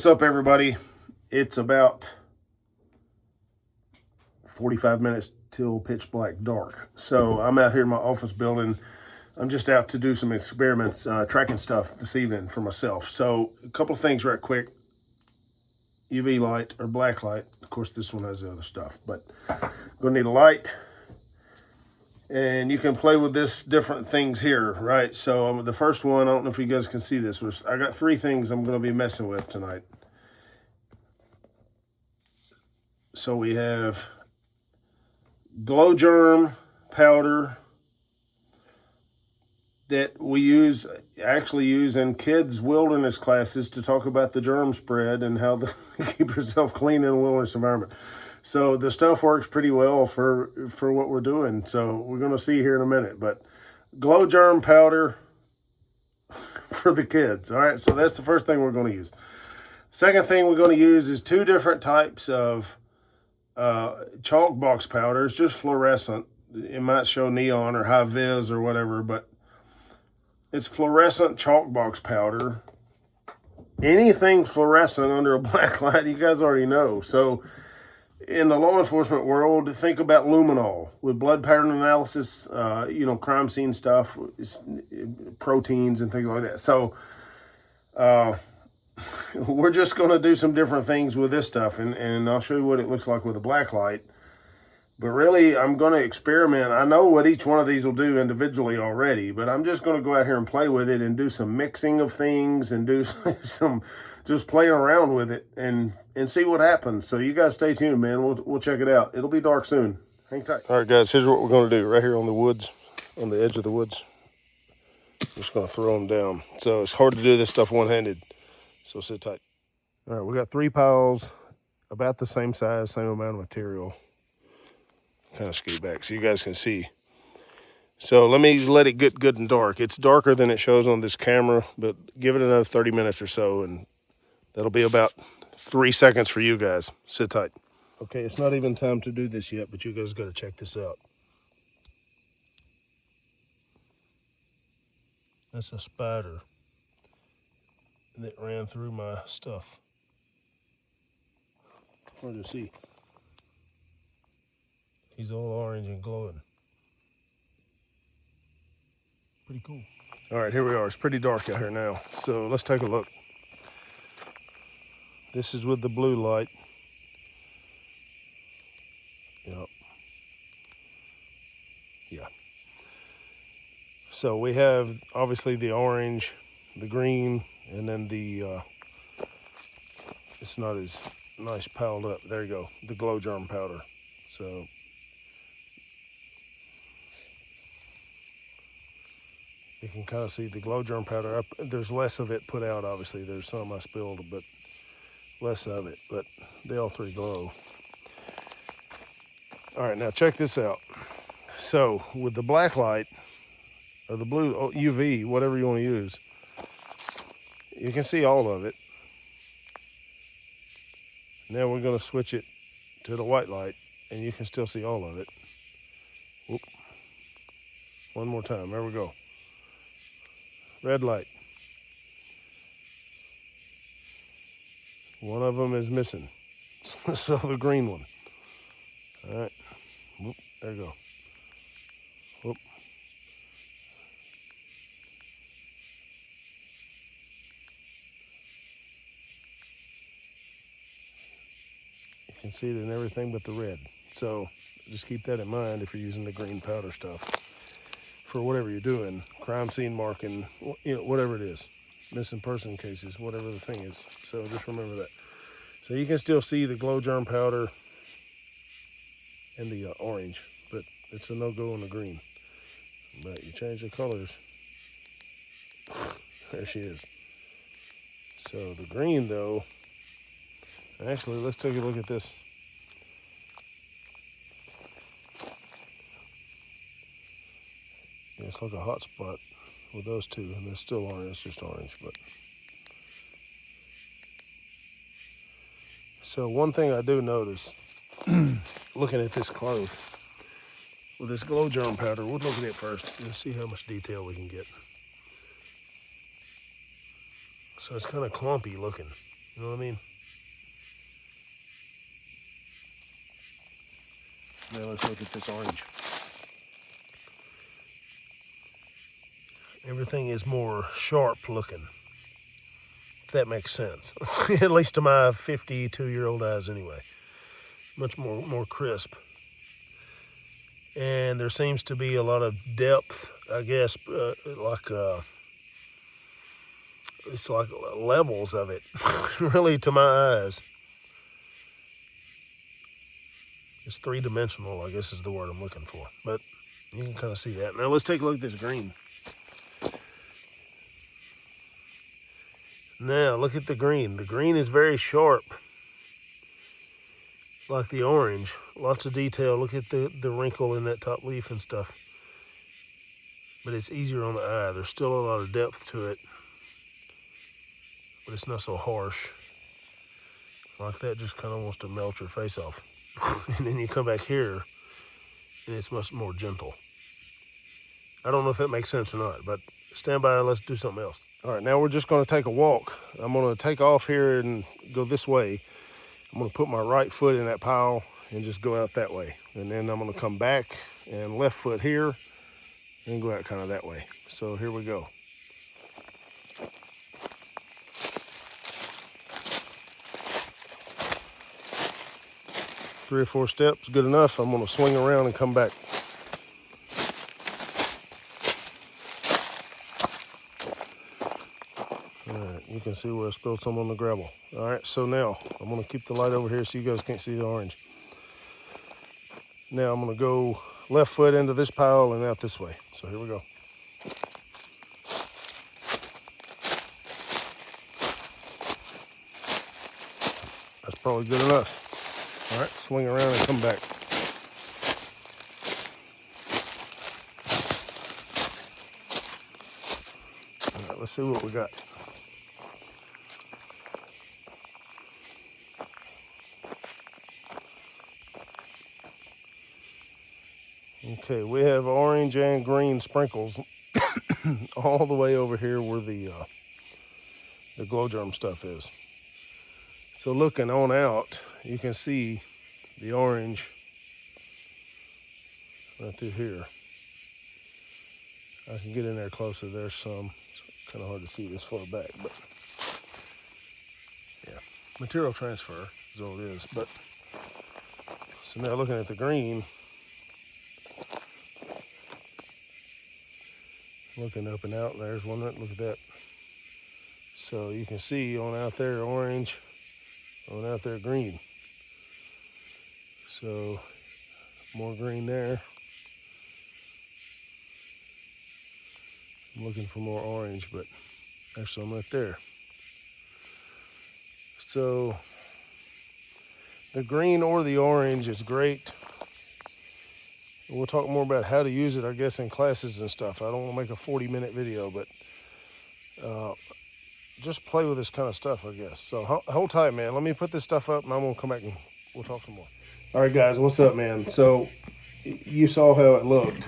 What's up, everybody? It's about 45 minutes till pitch black dark. So I'm out here in my office building. I'm just out to do some experiments, tracking stuff this evening for myself. So a couple of things right quick. UV light or black light. Of course, this one has the other stuff, but gonna need a light. And you can play with this different things here, right? So the first one, I don't know if you guys can see this, was I got 3 things I'm gonna be messing with tonight. So we have glow germ powder that we actually use in kids' wilderness classes to talk about the germ spread and how to keep yourself clean in a wilderness environment. So the stuff works pretty well for what we're doing. So we're going to see here in a minute. But glow germ powder for the kids. All right, so that's the first thing we're going to use. Second thing we're going to use is 2 different types of chalk box powders, just fluorescent. It might show neon or high vis or whatever, but it's fluorescent chalk box powder. Anything fluorescent under a black light, you guys already know. So in the law enforcement world, think about luminol with blood pattern analysis, crime scene stuff, proteins and things like that. So we're just going to do some different things with this stuff, and I'll show you what it looks like with a black light. But really, I'm going to experiment. I know what each one of these will do individually already, but I'm just going to go out here and play with it and do some mixing of things and do some just playing around with it and see what happens. So you guys stay tuned, man. We'll check it out. It'll be dark soon. Hang tight. All right, guys, here's what we're going to do right here on the woods, on the edge of the woods. Just going to throw them down. So it's hard to do this stuff one-handed, so sit tight. All right, we got 3 piles, about the same size, same amount of material. Kind of scoot back so you guys can see. So let it get good and dark. It's darker than it shows on this camera, but give it another 30 minutes or so, and that'll be about 3 seconds for you guys. Sit tight. Okay, it's not even time to do this yet, but you guys got to check this out. That's a spider that ran through my stuff. Hard to see. He's all orange and glowing. Pretty cool. All right, here we are. It's pretty dark out here now. So let's take a look. This is with the blue light. Yep. Yeah. So we have obviously the orange, the green, and then it's not as nice piled up. There you go, the glow germ powder. So you can kind of see the glow germ powder up. There's less of it put out, obviously. There's some I spilled, but less of it. But they all 3 glow. All right, now check this out. So with the black light, or the blue UV, whatever you want to use, you can see all of it. Now we're going to switch it to the white light, and you can still see all of it. Whoop. One more time. There we go. Red light. One of them is missing. So the green one. All right. Whoop. There you go. Whoop. You can see it in everything but the red. So just keep that in mind if you're using the green powder stuff for whatever you're doing, crime scene marking, whatever it is, missing person cases, whatever the thing is. So just remember that. So you can still see the glow germ powder and the orange, but it's a no-go on the green. But you change the colors. There she is. So the green, though, actually, let's take a look at this. Yeah, it's like a hot spot with those 2, and it's still orange. It's just orange, but. So one thing I do notice, looking at this cloth, with this glow germ powder, we'll look at it first and see how much detail we can get. So it's kind of clumpy looking. You know what I mean? Now let's look at this orange. Everything is more sharp looking, if that makes sense. At least to my 52-year-old eyes anyway. Much more crisp. And there seems to be a lot of depth, I guess, it's like levels of it, really, to my eyes. It's three-dimensional, I guess is the word I'm looking for. But you can kind of see that. Now let's take a look at this green. Now look at the green. The green is very sharp, like the orange. Lots of detail. Look at the wrinkle in that top leaf and stuff. But it's easier on the eye. There's still a lot of depth to it, but it's not so harsh. Like that just kind of wants to melt your face off. And then you come back here and it's much more gentle. I don't know if that makes sense or not, but stand by and let's do something else. All right, now we're just going to take a walk. I'm going to take off here and go this way. I'm going to put my right foot in that pile and just go out that way. And then I'm going to come back and left foot here and go out kind of that way. So here we go. Three or four steps, good enough. I'm going to swing around and come back. All right, you can see where I spilled some on the gravel. All right, so now I'm going to keep the light over here so you guys can't see the orange. Now I'm going to go left foot into this pile and out this way. So here we go. That's probably good enough. All right, swing around and come back. All right, let's see what we got. Okay, we have orange and green sprinkles all the way over here where the glow germ stuff is. So looking on out, you can see the orange right through here. I can get in there closer. There's some. It's kind of hard to see this far back, but yeah, material transfer is all it is. But so now looking at the green, looking up and out, there's one. Look at that. So you can see on out there orange, on out there green. So more green there. I'm looking for more orange, but there's some right there. So the green or the orange is great. We'll talk more about how to use it, I guess, in classes and stuff. I don't want to make a 40-minute video, but just play with this kind of stuff, I guess. So hold tight, man. Let me put this stuff up, and I'm going to come back and we'll talk some more. All right, guys, what's up, man? So you saw how it looked.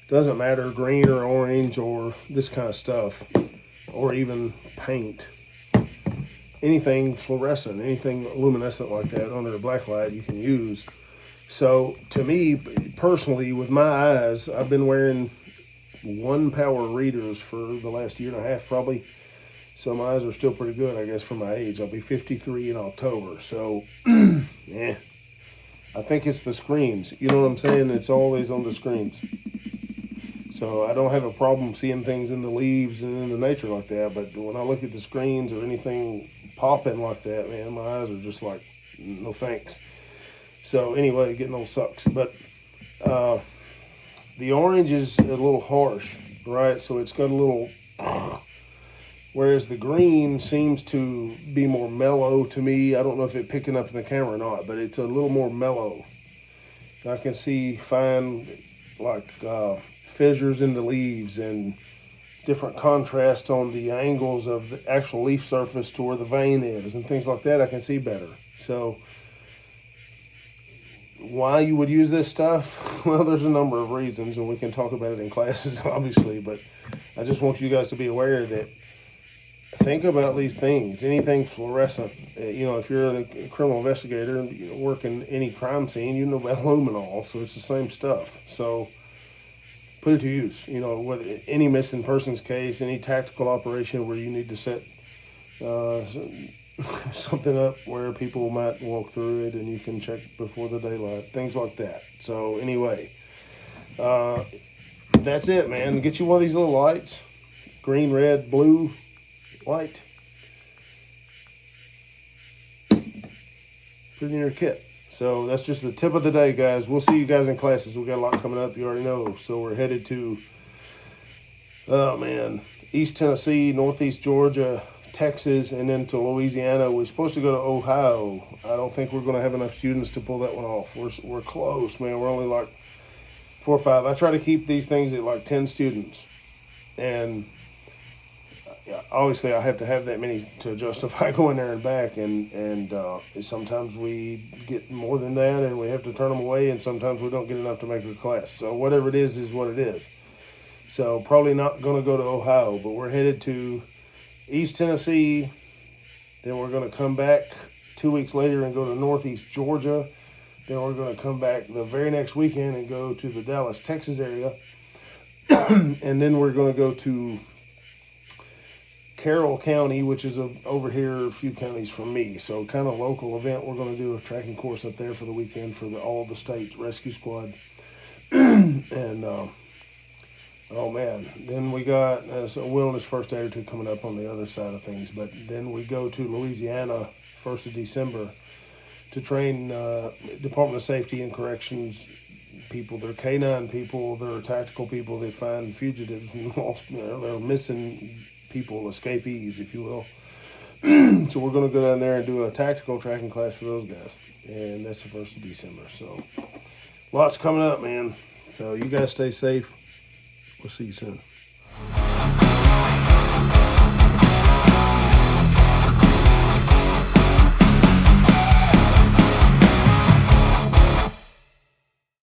Doesn't matter, green or orange or this kind of stuff, or even paint. Anything fluorescent, anything luminescent like that under a black light you can use. So to me, personally, with my eyes, I've been wearing 1-power readers for the last year and a half probably. So my eyes are still pretty good, I guess, for my age. I'll be 53 in October. So, yeah, I think it's the screens. You know what I'm saying? It's always on the screens. So I don't have a problem seeing things in the leaves and in the nature like that. But when I look at the screens or anything popping like that, man, my eyes are just like, no thanks. So anyway, getting old sucks. But the orange is a little harsh, right? So it's got a little, whereas the green seems to be more mellow to me. I don't know if it's picking up in the camera or not, but it's a little more mellow. I can see fine, like, fissures in the leaves and different contrast on the angles of the actual leaf surface to where the vein is and things like that. I can see better. So why you would use this stuff? Well, there's a number of reasons, and we can talk about it in classes, obviously, but I just want you guys to be aware that think about these things. Anything fluorescent, if you're a criminal investigator and working any crime scene, you know about luminol, so it's the same stuff. So put it to use. Whether any missing persons case, any tactical operation where you need to set something up where people might walk through it and you can check before the daylight, things like that. So anyway, that's it, man. Get you one of these little lights, green, red, blue light. Put it in your kit. So that's just the tip of the day, guys. We'll see you guys in classes. We got a lot coming up, you already know. So we're headed to, East Tennessee, Northeast Georgia, Texas, and then to Louisiana. We're supposed to go to Ohio. I don't think we're going to have enough students to pull that one off. We're close, man. We're only like 4 or 5. I try to keep these things at like 10 students, and obviously I have to have that many to justify going there and back, and sometimes we get more than that and we have to turn them away, and sometimes we don't get enough to make a class. So whatever it is what it is. So probably not going to go to Ohio, but we're headed to East Tennessee. Then we're going to come back 2 weeks later and go to Northeast Georgia. Then we're going to come back the very next weekend and go to the Dallas, Texas area. And then we're going to go to Carroll County, which is over here a few counties from me. So kind of local event. We're going to do a tracking course up there for the weekend for all the state rescue squad. And oh man, then we got a wilderness first aid or two coming up on the other side of things. But then we go to Louisiana 1st of December to train Department of Safety and Corrections people. They're K-9 people, they're tactical people. They find fugitives and lost, they're missing people, escapees, if you will. So we're going to go down there and do a tactical tracking class for those guys. And that's the 1st of December. So lots coming up, man. So you guys stay safe. We'll see you soon.